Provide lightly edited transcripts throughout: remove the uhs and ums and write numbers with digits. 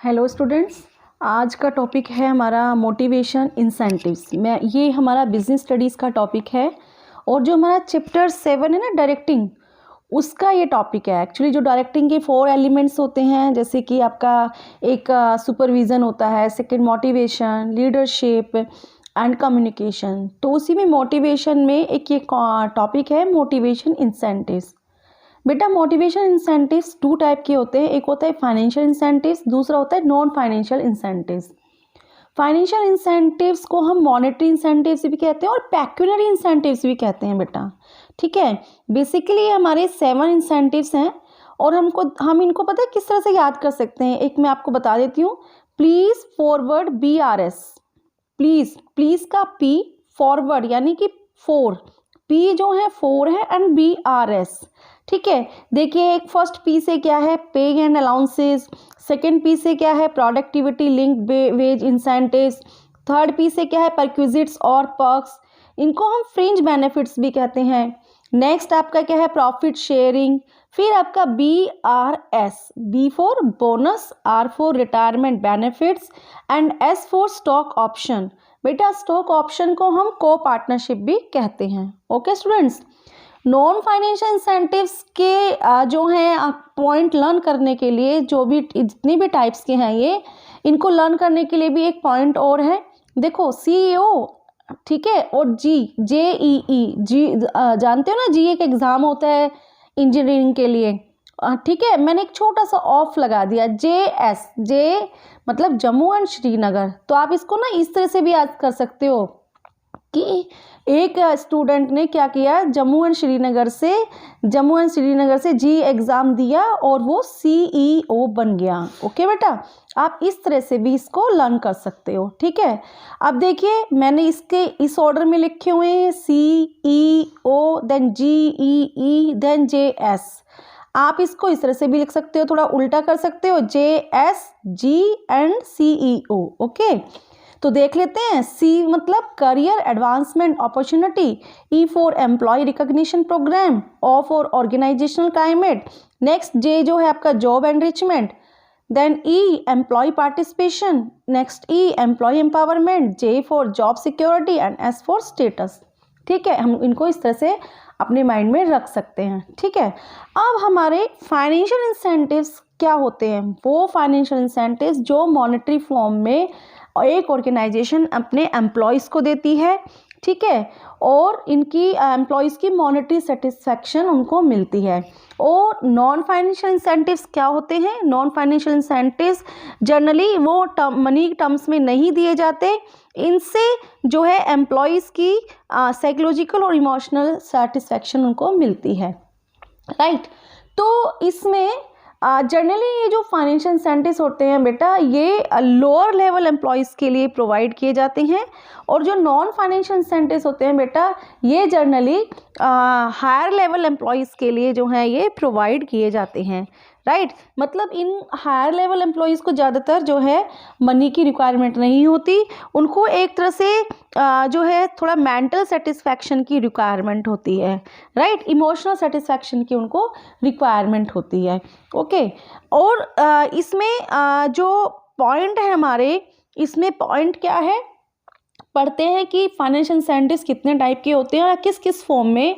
Hello students, आज का topic है हमारा मोटिवेशन इंसेंटिव्स। ये हमारा बिजनेस स्टडीज़ का टॉपिक है और जो हमारा चैप्टर 7 है ना डायरेक्टिंग, उसका ये टॉपिक है। एक्चुअली जो डायरेक्टिंग के 4 एलिमेंट्स होते हैं, जैसे कि आपका एक सुपरविज़न होता है, second motivation, leadership and communication. तो उसी में मोटिवेशन में एक ये टॉपिक है मोटिवेशन इंसेंटिव्स। बेटा मोटिवेशन इंसेंटिव्स 2 टाइप के होते हैं, एक होता है फाइनेंशियल इंसेंटिव्स, दूसरा होता है non financial incentives. Financial incentives को हम मॉनेटरी इंसेंटिव्स भी कहते हैं और पेक्यूनियरी इंसेंटिव्स भी कहते हैं बेटा, ठीक है। बेसिकली हमारे 7 इंसेंटिव्स हैं और हम इनको पता है किस तरह से याद कर सकते हैं। एक मैं आपको बता देती हूँ, प्लीज फॉरवर्ड BRS। प्लीज का P फॉरवर्ड यानी कि 4, P जो है 4 है एंड BRS, ठीक है। देखिए एक फर्स्ट पी से क्या है, पे एंड अलाउंसेस। सेकंड पी से क्या है, productivity linked wage incentives. Third P से क्या है, परक्विजिट्स और पर्क्स। इनको हम फ्रिंज बेनिफिट्स भी कहते हैं। नेक्स्ट आपका क्या है, प्रॉफिट शेयरिंग। फिर आपका BRS, B for bonus, R for retirement benefits and S for stock option. बेटा स्टॉक ऑप्शन को हम को पार्टनरशिप भी कहते हैं। Okay students, non financial incentives के जो हैं पॉइंट लर्न करने के लिए, जो भी जितनी भी टाइप्स के हैं ये, इनको लर्न करने के लिए भी एक पॉइंट और है। देखो CEO, ठीक है, और JEE, जानते हो ना, जी एक एग्ज़ाम होता है इंजीनियरिंग के लिए, ठीक है। मैंने एक छोटा सा ऑफ लगा दिया, JS मतलब जम्मू एंड श्रीनगर। तो आप इसको ना इस तरह से भी याद कर सकते हो कि एक स्टूडेंट ने क्या किया, जम्मू एंड श्रीनगर से जी एग्ज़ाम दिया और वो CEO बन गया। ओके बेटा, आप इस तरह से भी इसको लर्न कर सकते हो, ठीक है। अब देखिए मैंने इसके इस ऑर्डर में लिखे हुए हैं, CEO, then GEE, then JS। आप इसको इस तरह से भी लिख सकते हो, थोड़ा उल्टा कर सकते हो, JS, G and CEO। Okay, तो देख लेते हैं। C मतलब career advancement opportunity, E for employee recognition programme, O for organisational climate. Next J जो है आपका job enrichment, then E employee participation, next E employee empowerment, J for job security and S for status, ठीक है। हम इनको इस तरह से अपने माइंड में रख सकते हैं, ठीक है। अब हमारे फाइनेंशियल इंसेंटिव्स क्या होते हैं, वो फाइनेंशियल इंसेंटिव्स जो मॉनेटरी फॉर्म में एक ऑर्गेनाइजेशन अपने एम्प्लॉयज़ को देती है, ठीक है, और इनकी एम्प्लॉयज़ की मॉनेटरी सेटिस्फैक्शन उनको मिलती है। और नॉन फाइनेंशियल इंसेंटिव्स क्या होते हैं, नॉन फाइनेंशियल इंसेंटिव्स जनरली वो मनी टर्म्स में नहीं दिए जाते। इनसे जो है एम्प्लॉयज़ की साइकोलॉजिकल और इमोशनल सेटिस्फैक्शन उनको मिलती है, राइट। तो इसमें जनरली ये जो फाइनेंशियल इंसेंटिव्स होते हैं बेटा, ये लोअर लेवल एम्प्लॉयज़ के लिए प्रोवाइड किए जाते हैं, और जो नॉन फाइनेंशियल इंसेंटिव्स होते हैं बेटा, ये जनरली हायर लेवल एम्प्लॉयज़ के लिए जो है ये प्रोवाइड किए जाते हैं, राइट। मतलब इन हायर लेवल एम्प्लॉयज़ को ज़्यादातर जो है मनी की रिक्वायरमेंट नहीं होती, उनको एक तरह से जो है थोड़ा मेंटल सेटिस्फैक्शन की रिक्वायरमेंट होती है, राइट। इमोशनल सेटिस्फैक्शन की उनको रिक्वायरमेंट होती है, ओके। और इसमें जो पॉइंट है हमारे, इसमें पॉइंट क्या है, पढ़ते हैं कि फाइनेंशियल इंसेंटिव्स कितने टाइप के होते हैं और किस किस फॉर्म में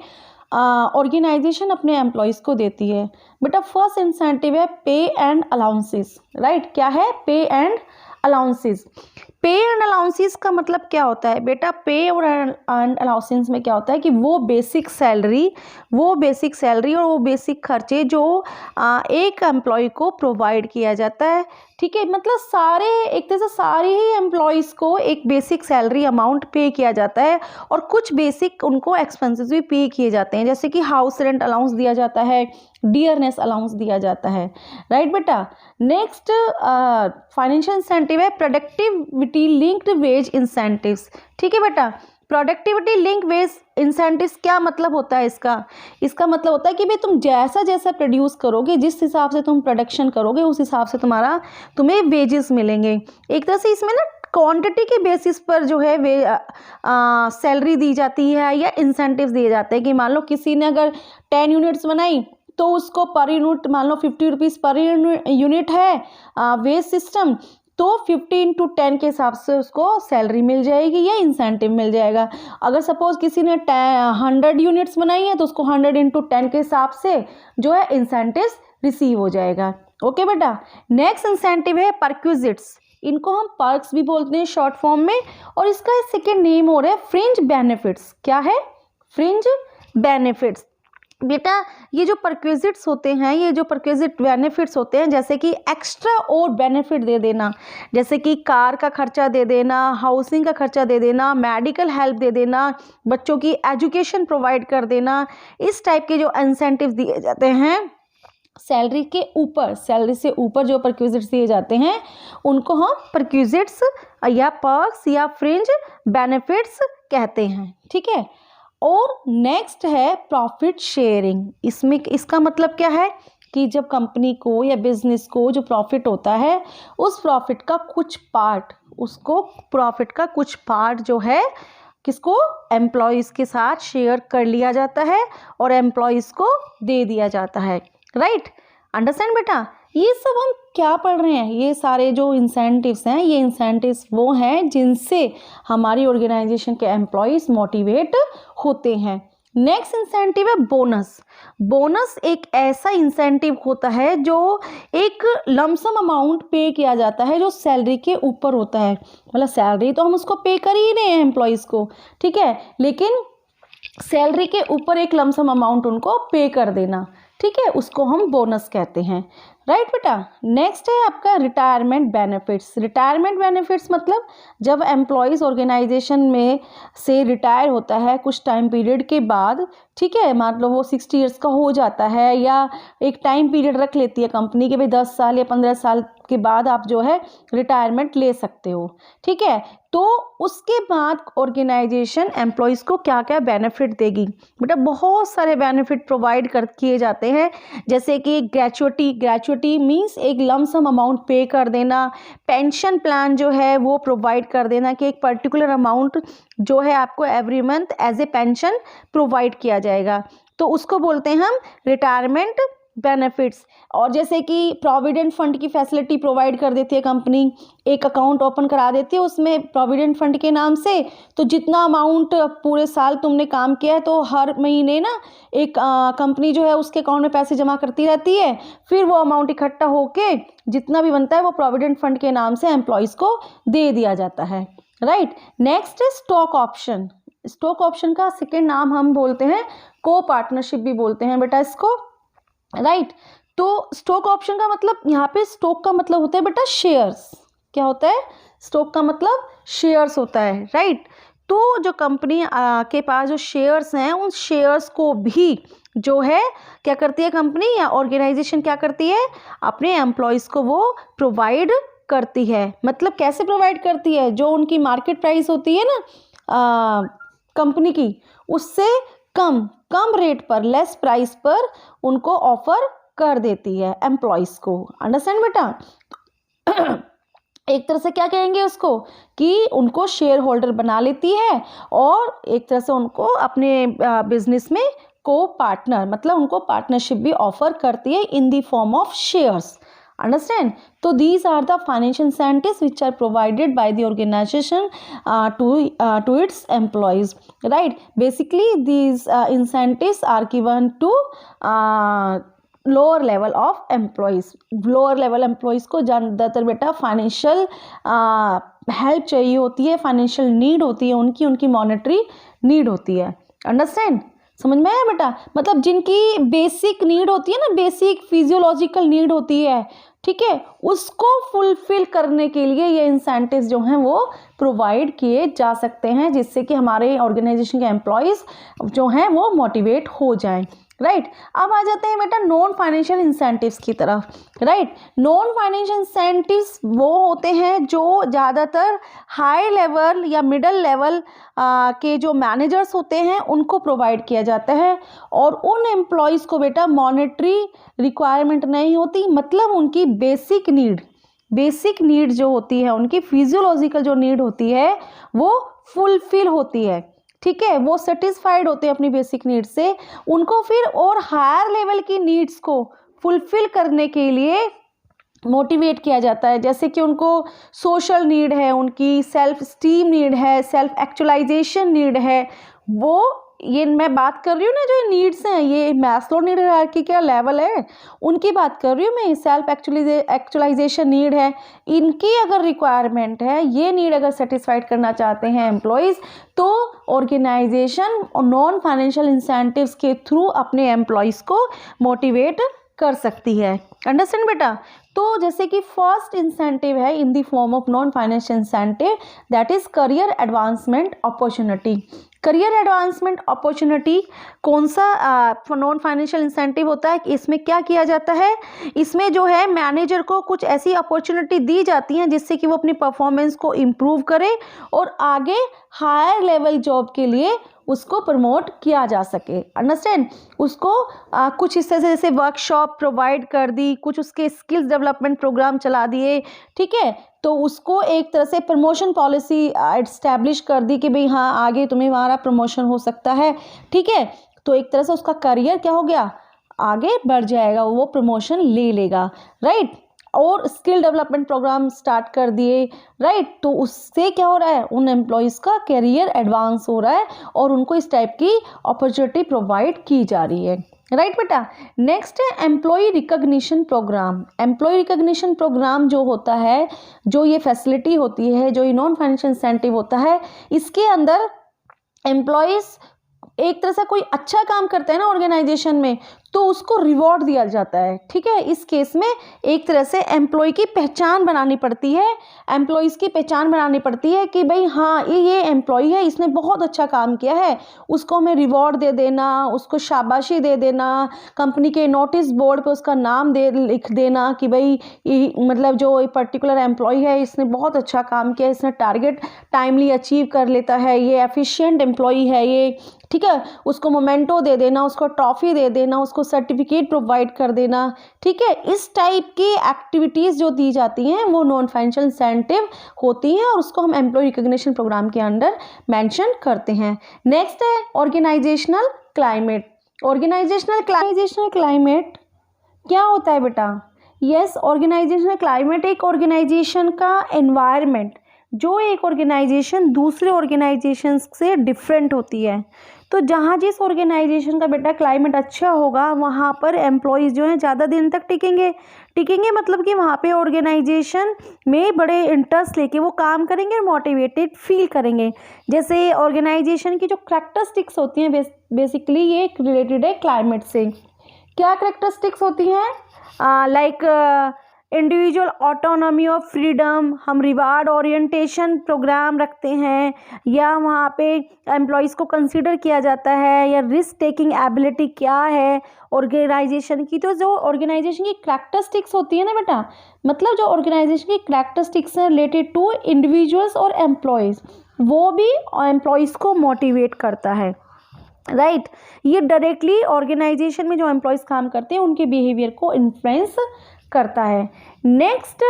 ऑर्गेनाइजेशन अपने एम्प्लॉयज़ को देती है। बेटा फर्स्ट इंसेंटिव है पे एंड अलाउंसेस, राइट। क्या है, पे एंड अलाउंसेस। पे एंड अलाउंसेस का मतलब क्या होता है बेटा, पे और एंड अलाउंसेस में क्या होता है कि वो बेसिक सैलरी और वो बेसिक खर्चे जो एक एम्प्लॉय को प्रोवाइड किया जाता है, ठीक है। मतलब सारे एक तरह से सारे ही एम्प्लॉयज़ को एक बेसिक सैलरी अमाउंट पे किया जाता है और कुछ बेसिक उनको एक्सपेंसेस भी पे किए जाते हैं, जैसे कि हाउस रेंट अलाउंस दिया जाता है, डियरनेस अलाउंस दिया जाता है, राइट बेटा। नेक्स्ट फाइनेंशियल इंसेंटिव है प्रोडक्टिविटी लिंक्ड वेज इंसेंटिव्स, ठीक है बेटा। प्रोडक्टिविटी लिंक वेज इंसेंटिव्स क्या मतलब होता है इसका मतलब होता है कि भाई तुम जैसा जैसा प्रोड्यूस करोगे, जिस हिसाब से तुम प्रोडक्शन करोगे, उस हिसाब से तुम्हें वेजेस मिलेंगे। एक तरह से इसमें ना क्वांटिटी के बेसिस पर जो है वे सैलरी दी जाती है या इंसेंटिव्स दिए जाते हैं कि मान लो किसी ने अगर 10 यूनिट्स बनाई तो उसको पर यूनिट मान लो 50 रुपीज़ पर यूनिट है वेज सिस्टम, तो 15 to 10 के हिसाब से उसको सैलरी मिल जाएगी या इंसेंटिव मिल जाएगा। अगर सपोज किसी ने 100 यूनिट्स बनाई है तो उसको 100 into 10 के हिसाब से जो है इंसेंटिव रिसीव हो जाएगा। ओके बेटा, नेक्स्ट इंसेंटिव है परक्विजिट्स, इनको हम पर्क्स भी बोलते हैं शॉर्ट फॉर्म में, और इसका सेकेंड नेम हो रहा है फ्रिंज बेनिफिट्स। क्या है? Fringe benefits. बेटा ये जो परक्विजिट्स होते हैं, ये जो परक्विजिट बेनिफिट्स होते हैं, जैसे कि एक्स्ट्रा और बेनिफिट दे देना, जैसे कि कार का खर्चा दे देना, हाउसिंग का खर्चा दे देना, मेडिकल हेल्प दे देना, बच्चों की एजुकेशन प्रोवाइड कर देना, इस टाइप के जो इंसेंटिव दिए जाते हैं सैलरी के ऊपर, सैलरी से ऊपर जो परक्विजिट्स दिए जाते हैं उनको हम परक्विजिट्स या पर्क्स या फ्रिंज बेनिफिट्स कहते हैं। ठीक है, और नेक्स्ट है प्रॉफिट शेयरिंग। इसमें इसका मतलब क्या है कि जब कंपनी को या बिजनेस को जो प्रॉफिट होता है उस प्रॉफिट का कुछ पार्ट, उसको प्रॉफिट का कुछ पार्ट जो है किसको, एम्प्लॉयज़ के साथ शेयर कर लिया जाता है और एम्प्लॉयज़ को दे दिया जाता है। राइट, अंडरस्टैंड बेटा। ये सब हम क्या पढ़ रहे हैं, ये सारे जो इंसेंटिव्स हैं, ये इंसेंटिव्स वो हैं जिनसे हमारी ऑर्गेनाइजेशन के एम्प्लॉयज़ मोटिवेट होते हैं। नेक्स्ट इंसेंटिव है बोनस। बोनस एक ऐसा इंसेंटिव होता है जो एक लमसम अमाउंट पे किया जाता है जो सैलरी के ऊपर होता है। मतलब सैलरी तो हम उसको पे कर ही रहे हैं एम्प्लॉयज़ को, ठीक है, लेकिन सैलरी के ऊपर एक लमसम अमाउंट उनको पे कर देना, ठीक है, उसको हम बोनस कहते हैं। राइट बेटा। नेक्स्ट है आपका रिटायरमेंट बेनिफिट्स। रिटायरमेंट बेनिफिट्स मतलब जब एम्प्लॉयज़ ऑर्गेनाइजेशन में से रिटायर होता है कुछ टाइम पीरियड के बाद, ठीक है, मतलब वो 60 ईयर्स का हो जाता है या एक टाइम पीरियड रख लेती है कंपनी के भाई 10 साल या 15 साल के बाद आप जो है रिटायरमेंट ले सकते हो, ठीक है, तो उसके बाद ऑर्गेनाइजेशन एम्प्लॉयज़ को क्या क्या बेनिफिट देगी। बेटा बहुत सारे बेनिफिट प्रोवाइड किए जाते हैं, जैसे कि ग्रेचुइटी मीन्स एक लमसम अमाउंट पे कर देना, पेंशन प्लान जो है वो प्रोवाइड कर देना कि एक पर्टिकुलर अमाउंट जो है आपको every month as a pension provide किया जाएगा, तो उसको बोलते हैं हम रिटायरमेंट बेनिफिट्स। और जैसे कि प्रोविडेंट फंड की फैसिलिटी प्रोवाइड कर देती है कंपनी, एक अकाउंट ओपन करा देती है उसमें प्रोविडेंट फंड के नाम से, तो जितना अमाउंट पूरे साल तुमने काम किया है तो हर महीने ना एक कंपनी जो है उसके अकाउंट में पैसे जमा करती रहती है, फिर वो अमाउंट इकट्ठा होके जितना भी बनता है वो प्रोविडेंट फंड के नाम से एम्प्लॉयज़ को दे दिया जाता है। राइट। नेक्स्ट है स्टॉक ऑप्शन। स्टॉक ऑप्शन का सेकेंड नाम हम बोलते हैं को पार्टनरशिप भी बोलते हैं बेटा इसको। राइट। तो स्टॉक ऑप्शन का मतलब यहाँ पे स्टॉक का मतलब होता है बेटा शेयर्स। क्या होता है? स्टॉक का मतलब शेयर्स होता है। राइट। तो जो कंपनी के पास जो शेयर्स हैं उन शेयर्स को भी जो है क्या करती है कंपनी या ऑर्गेनाइजेशन क्या करती है, अपने एम्प्लॉयज़ को वो प्रोवाइड करती है। मतलब कैसे प्रोवाइड करती है, जो उनकी मार्केट प्राइस होती है ना कंपनी की, उससे कम रेट पर, लेस प्राइस पर उनको ऑफर कर देती है एम्प्लॉयज़ को। अंडरस्टैंड बेटा। एक तरह से क्या कहेंगे उसको कि उनको शेयर होल्डर बना लेती है और एक तरह से उनको अपने बिजनेस में को पार्टनर, मतलब उनको पार्टनरशिप भी ऑफर करती है in the form of shares. Understand? So these are the financial incentives which are provided by the organization to its employees. Right? Basically, these incentives are given to lower level of employees. Lower level employees को ज़्यादातर बेटा financial help चाहिए होती है, financial need होती है, उनकी monetary need होती है। अंडरस्टैंड? समझ में आया बेटा? मतलब जिनकी बेसिक नीड होती है ना, बेसिक फिजियोलॉजिकल नीड होती है, ठीक है, उसको फुलफिल करने के लिए ये इंसेंटिव्स जो हैं वो प्रोवाइड किए जा सकते हैं, जिससे कि हमारे ऑर्गेनाइजेशन के एम्प्लॉयज़ जो हैं वो मोटिवेट हो जाएं। राइट। अब आ जाते हैं बेटा नॉन फाइनेंशियल इंसेंटिव्स की तरफ। राइट। नॉन फाइनेंशियल इंसेंटिव्स वो होते हैं जो ज़्यादातर हाई लेवल या मिडल लेवल के जो मैनेजर्स होते हैं उनको प्रोवाइड किया जाता है, और उन एम्प्लॉयज़ को बेटा मॉनेटरी रिक्वायरमेंट नहीं होती, मतलब उनकी बेसिक नीड जो होती है, उनकी फिजियोलॉजिकल जो नीड होती है वो फुलफिल होती है। ठीक है, वो सेटिस्फाइड होते हैं अपनी बेसिक नीड्स से, उनको फिर और हायर लेवल की नीड्स को फुलफिल करने के लिए मोटिवेट किया जाता है। जैसे कि उनको सोशल नीड है, उनकी सेल्फ स्टीम नीड है, सेल्फ एक्चुअलाइजेशन नीड है, वो ये मैं बात कर रही हूँ ना, जो नीड्स हैं ये मैस्लो नीड हायरार्की का लेवल है उनकी बात कर रही हूँ मैं। सेल्फ एक्चुअलाइजेशन नीड है, इनकी अगर रिक्वायरमेंट है, ये नीड अगर सेटिस्फाइड करना चाहते हैं एम्प्लॉयज़, तो ऑर्गेनाइजेशन और नॉन फाइनेंशियल इंसेंटिव्स के थ्रू अपने एम्प्लॉयज़ को मोटिवेट कर सकती है। अंडरस्टैंड बेटा। तो जैसे कि फर्स्ट इंसेंटिव है in the form of non financial incentive, that is career advancement opportunity. Career advancement opportunity कौन सा नॉन फाइनेंशियल इंसेंटिव होता है? इसमें क्या किया जाता है, इसमें जो है मैनेजर को कुछ ऐसी अपॉर्चुनिटी दी जाती हैं जिससे कि वो अपनी परफॉर्मेंस को इम्प्रूव करे और आगे हायर लेवल जॉब के लिए उसको प्रमोट किया जा सके। अंडरस्टैंड। उसको कुछ इस तरह से जैसे वर्कशॉप प्रोवाइड कर दी, कुछ उसके स्किल्स डेवलपमेंट प्रोग्राम चला दिए, ठीक है, तो उसको एक तरह से प्रमोशन पॉलिसी एस्टैब्लिश कर दी कि भाई हाँ आगे तुम्हें हमारा प्रमोशन हो सकता है, ठीक है, तो एक तरह से उसका करियर क्या हो गया, आगे बढ़ जाएगा, वो प्रमोशन ले लेगा, राइट। और स्किल डेवलपमेंट प्रोग्राम स्टार्ट कर दिए, राइट, तो उससे क्या हो रहा है, उन एम्प्लॉयज़ का करियर एडवांस हो रहा है और उनको इस टाइप की अपॉर्चुनिटी प्रोवाइड की जा रही है, राइट बेटा। नेक्स्ट है employee recognition programme. Employee recognition programme जो होता है, जो ये फैसिलिटी होती है, जो ये नॉन फाइनेंशियल इंसेंटिव होता है, इसके अंदर एम्प्लॉयज़ एक तरह से कोई अच्छा काम करता है ना ऑर्गेनाइजेशन में, तो उसको रिवॉर्ड दिया जाता है, ठीक है। इस केस में एक तरह से एम्प्लॉय की पहचान बनानी पड़ती है, एम्प्लॉयज़ की पहचान बनानी पड़ती है कि भाई हाँ ये एम्प्लॉय है, इसने बहुत अच्छा काम किया है, उसको हमें रिवॉर्ड दे देना, उसको शाबाशी दे देना, कंपनी के नोटिस बोर्ड पे उसका नाम लिख देना कि भाई ये मतलब जो पर्टिकुलर एम्प्लॉय है इसने बहुत अच्छा काम किया, इसने टारगेट टाइमली अचीव कर लेता है, ये एफिशिएंट एम्प्लॉय है ये, ठीक है, उसको मोमेंटो दे देना, उसको ट्रॉफी दे देना, उसको सर्टिफिकेट प्रोवाइड कर देना, ठीक है। इस टाइप की एक्टिविटीज़ जो दी जाती हैं वो नॉन फाइनेंशियल इंसेंटिव होती हैं और उसको हम एम्प्लॉय रिकॉग्निशन प्रोग्राम के अंडर मेंशन करते हैं। नेक्स्ट है ऑर्गेनाइजेशनल क्लाइमेट। ऑर्गेनाइजेशनल क्लाइमेट क्या होता है बेटा? यस, ऑर्गेनाइजेशनल क्लाइमेट एक ऑर्गेनाइजेशन का एनवायरनमेंट, जो एक ऑर्गेनाइजेशन दूसरे ऑर्गेनाइजेशन से डिफरेंट होती है। तो जहाँ जिस ऑर्गेनाइजेशन का बेटा क्लाइमेट अच्छा होगा वहाँ पर एम्प्लॉयज़ जो हैं ज़्यादा दिन तक टिकेंगे मतलब कि वहाँ पे ऑर्गेनाइजेशन में बड़े इंटरेस्ट लेके वो काम करेंगे और मोटिवेटेड फील करेंगे। जैसे ऑर्गेनाइजेशन की जो करैक्टरिस्टिक्स होती हैं बेसिकली ये रिलेटेड है क्लाइमेट से। क्या करैक्टरिस्टिक्स होती हैं? Like individual autonomy of freedom, हम रिवार्ड ओरिएंटेशन प्रोग्राम रखते हैं, या वहाँ पे एम्प्लॉयज़ को कंसीडर किया जाता है, या रिस्क टेकिंग एबिलिटी क्या है ऑर्गेनाइजेशन की। तो जो ऑर्गेनाइजेशन की करैक्टरिस्टिक्स होती है ना बेटा, मतलब जो ऑर्गेनाइजेशन की करैक्टरिस्टिक्स हैं रिलेटेड टू इंडिविजुअल्स और एम्प्लॉयज़, वो भी एम्प्लॉयज़ को मोटिवेट करता है, राइट। ये डायरेक्टली ऑर्गेनाइजेशन में जो एम्प्लॉयज़ काम करते हैं उनके बिहेवियर को इन्फ्लुएंस करता है। नेक्स्ट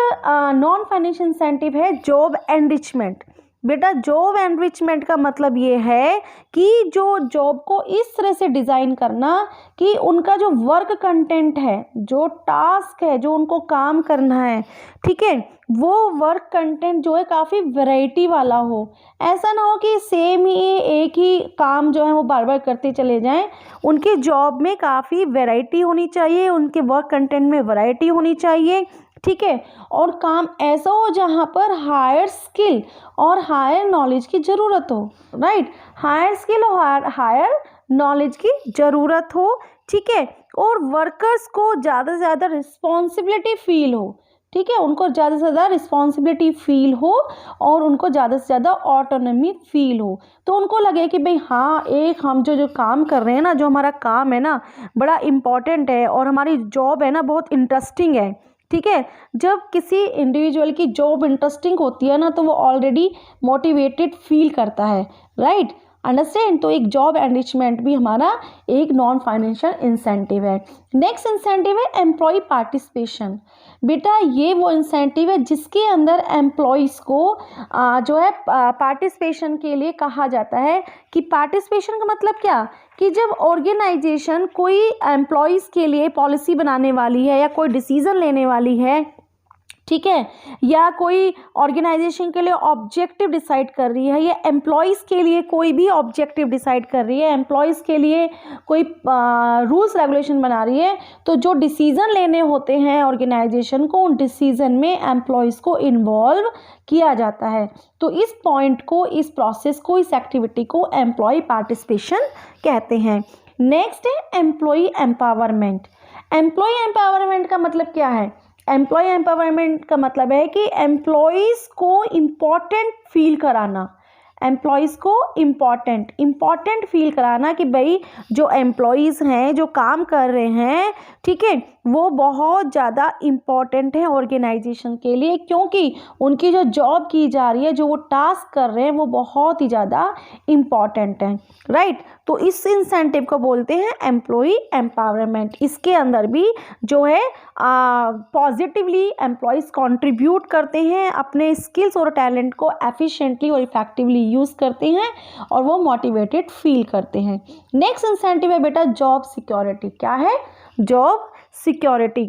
नॉन फाइनेंशियल इंसेंटिव है जॉब एनरिचमेंट। बेटा जॉब एनरिचमेंट का मतलब ये है कि जो जॉब को इस तरह से डिज़ाइन करना कि उनका जो वर्क कंटेंट है, जो टास्क है, जो उनको काम करना है, ठीक है, वो वर्क कंटेंट जो है काफ़ी वैरायटी वाला हो। ऐसा ना हो कि सेम ही एक ही काम जो है वो बार बार करते चले जाएं। उनकी जॉब में काफ़ी वैरायटी होनी चाहिए, उनके वर्क कंटेंट में वैरायटी होनी चाहिए, ठीक है, और काम ऐसा हो जहाँ पर हायर स्किल और हायर नॉलेज की ज़रूरत हो, राइट। हायर स्किल और हायर नॉलेज की ज़रूरत हो, ठीक है, और वर्कर्स को ज़्यादा से ज़्यादा रिस्पॉन्सिबिलिटी फील हो, ठीक है, उनको ज़्यादा से ज़्यादा रिस्पॉन्सिबिलिटी फील हो और उनको ज़्यादा से ज़्यादा ऑटोनॉमी फील हो। तो उनको लगे कि भाई हाँ एक हम जो काम कर रहे हैं ना, जो हमारा काम है ना बड़ा इम्पॉर्टेंट है और हमारी जॉब है ना बहुत इंटरेस्टिंग है, ठीक है। जब किसी इंडिविजुअल की जॉब इंटरेस्टिंग होती है ना तो वो ऑलरेडी मोटिवेटेड फील करता है, राइट। अंडरस्टैंड। तो एक जॉब एनरिचमेंट भी हमारा एक नॉन फाइनेंशियल इंसेंटिव है। नेक्स्ट इंसेंटिव है एम्प्लॉय पार्टिसिपेशन। बेटा ये वो इंसेंटिव है जिसके अंदर एम्प्लॉयज़ को जो है पार्टिसिपेशन के लिए कहा जाता है कि पार्टिसिपेशन का मतलब क्या, कि जब ऑर्गेनाइजेशन कोई एम्प्लॉयज़ के लिए पॉलिसी बनाने वाली है या कोई डिसीज़न लेने वाली है, ठीक है, या कोई ऑर्गेनाइजेशन के लिए ऑब्जेक्टिव डिसाइड कर रही है, या एम्प्लॉयज़ के लिए कोई भी ऑब्जेक्टिव डिसाइड कर रही है, एम्प्लॉयज़ के लिए कोई रूल्स रेगुलेशन बना रही है, तो जो डिसीज़न लेने होते हैं ऑर्गेनाइजेशन को, उन डिसीज़न में एम्प्लॉयज़ को इन्वॉल्व किया जाता है। तो इस पॉइंट को, इस प्रोसेस को, इस एक्टिविटी को एम्प्लॉय पार्टिसिपेशन कहते हैं। नेक्स्ट है एम्प्लॉय एम्पावरमेंट। एम्प्लॉय एम्पावरमेंट का मतलब क्या है? एम्प्लॉय एम्पावरमेंट का मतलब है कि एम्प्लॉयज़ को इम्पॉर्टेंट फील कराना, एम्प्लॉयज़ को इम्पॉर्टेंट फील कराना कि भाई जो एम्प्लॉयज़ हैं, जो काम कर रहे हैं, ठीक है, वो बहुत ज़्यादा इम्पॉर्टेंट है ऑर्गेनाइजेशन के लिए, क्योंकि उनकी जो जॉब की जा रही है, जो वो टास्क कर रहे हैं, वो बहुत ही ज़्यादा इम्पॉर्टेंट है, राइट। तो इस इंसेंटिव को बोलते हैं एम्प्लॉय एम्पावरमेंट। इसके अंदर भी जो है पॉजिटिवली एम्प्लॉयज़ कंट्रीब्यूट करते हैं, अपने स्किल्स और टैलेंट को एफिशिएंटली और इफेक्टिवली यूज़ करते हैं और वो मोटिवेटेड फील करते हैं। नेक्स्ट इंसेंटिव है बेटा जॉब सिक्योरिटी। क्या है? Job security.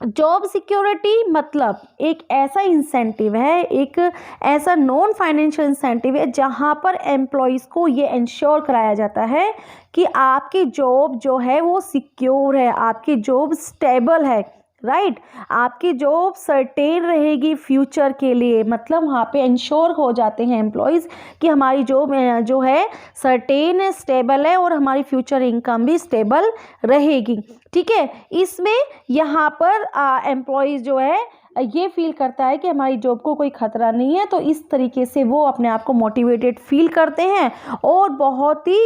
जॉब सिक्योरिटी मतलब एक ऐसा इंसेंटिव है, एक ऐसा नॉन फाइनेंशियल इंसेंटिव है जहां पर एम्प्लॉयज़ को ये इंश्योर कराया जाता है कि आपकी जॉब जो है वो सिक्योर है, आपकी जॉब स्टेबल है, राइट। आपकी जॉब सर्टेन रहेगी फ्यूचर के लिए, मतलब वहाँ पे इंश्योर हो जाते हैं एम्प्लॉयज़ कि हमारी जॉब जो है सर्टेन है, स्टेबल है और हमारी फ्यूचर इनकम भी स्टेबल रहेगी, ठीक है। इसमें यहाँ पर एम्प्लॉयज़ जो है ये फील करता है कि हमारी जॉब को कोई खतरा नहीं है, तो इस तरीके से वो अपने आप को मोटिवेटेड फील करते हैं और बहुत ही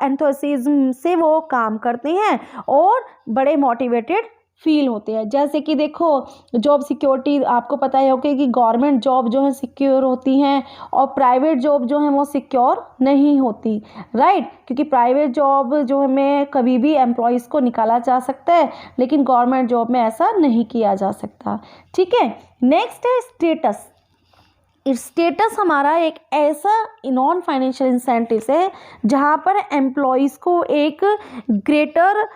एंथुसियाज्म से वो काम करते हैं और बड़े मोटिवेटेड फील होते हैं। जैसे कि देखो जॉब सिक्योरिटी आपको पता ही होगा कि गवर्नमेंट जॉब जो है सिक्योर होती हैं और प्राइवेट जॉब जो है वो सिक्योर नहीं होती, राइट। क्योंकि प्राइवेट जॉब जो है में कभी भी एम्प्लॉयज़ को निकाला जा सकता है, लेकिन गवर्नमेंट जॉब में ऐसा नहीं किया जा सकता, ठीक है। नेक्स्ट है स्टेटस। स्टेटस हमारा एक ऐसा नॉन फाइनेंशियल इंसेंटिव है जहाँ पर एम्प्लॉयज़ को एक ग्रेटर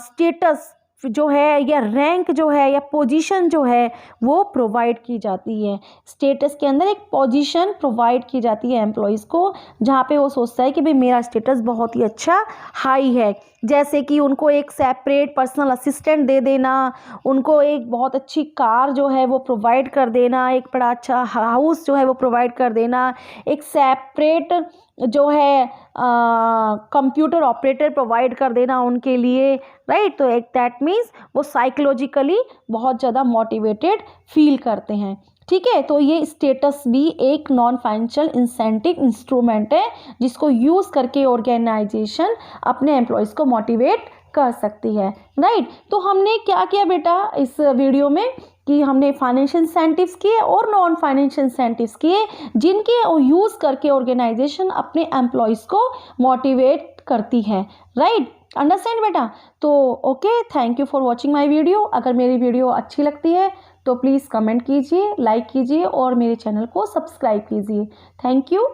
स्टेटस जो है या रैंक जो है या पोजीशन जो है वो प्रोवाइड की जाती है। स्टेटस के अंदर एक पोजीशन प्रोवाइड की जाती है एम्प्लॉयज़ को, जहाँ पे वो सोचता है कि भाई मेरा स्टेटस बहुत ही अच्छा हाई है। जैसे कि उनको एक सेपरेट पर्सनल असिस्टेंट दे देना, उनको एक बहुत अच्छी कार जो है वो प्रोवाइड कर देना, एक बड़ा अच्छा हाउस जो है वो प्रोवाइड कर देना, एक सेपरेट जो है कंप्यूटर ऑपरेटर प्रोवाइड कर देना उनके लिए, राइट। तो एक दैट मीन्स वो साइकोलॉजिकली बहुत ज़्यादा मोटिवेटेड फील करते हैं, ठीक है। तो ये स्टेटस भी एक नॉन फाइनेंशियल इंसेंटिव इंस्ट्रूमेंट है जिसको यूज़ करके ऑर्गेनाइजेशन अपने एम्प्लॉयज़ को मोटिवेट कर सकती है, राइट। तो हमने क्या किया बेटा इस वीडियो में कि हमने फाइनेंशियल इंसेंटिव्स किए और नॉन फाइनेंशियल इंसेंटिव्स किए जिनके यूज़ करके ऑर्गेनाइजेशन अपने एम्प्लॉयज़ को मोटिवेट करती है, राइट। अंडरस्टैंड बेटा। तो okay, thank you for watching my video. अगर मेरी वीडियो अच्छी लगती है तो प्लीज़ कमेंट कीजिए, लाइक कीजिए और मेरे चैनल को सब्सक्राइब कीजिए। Thank you.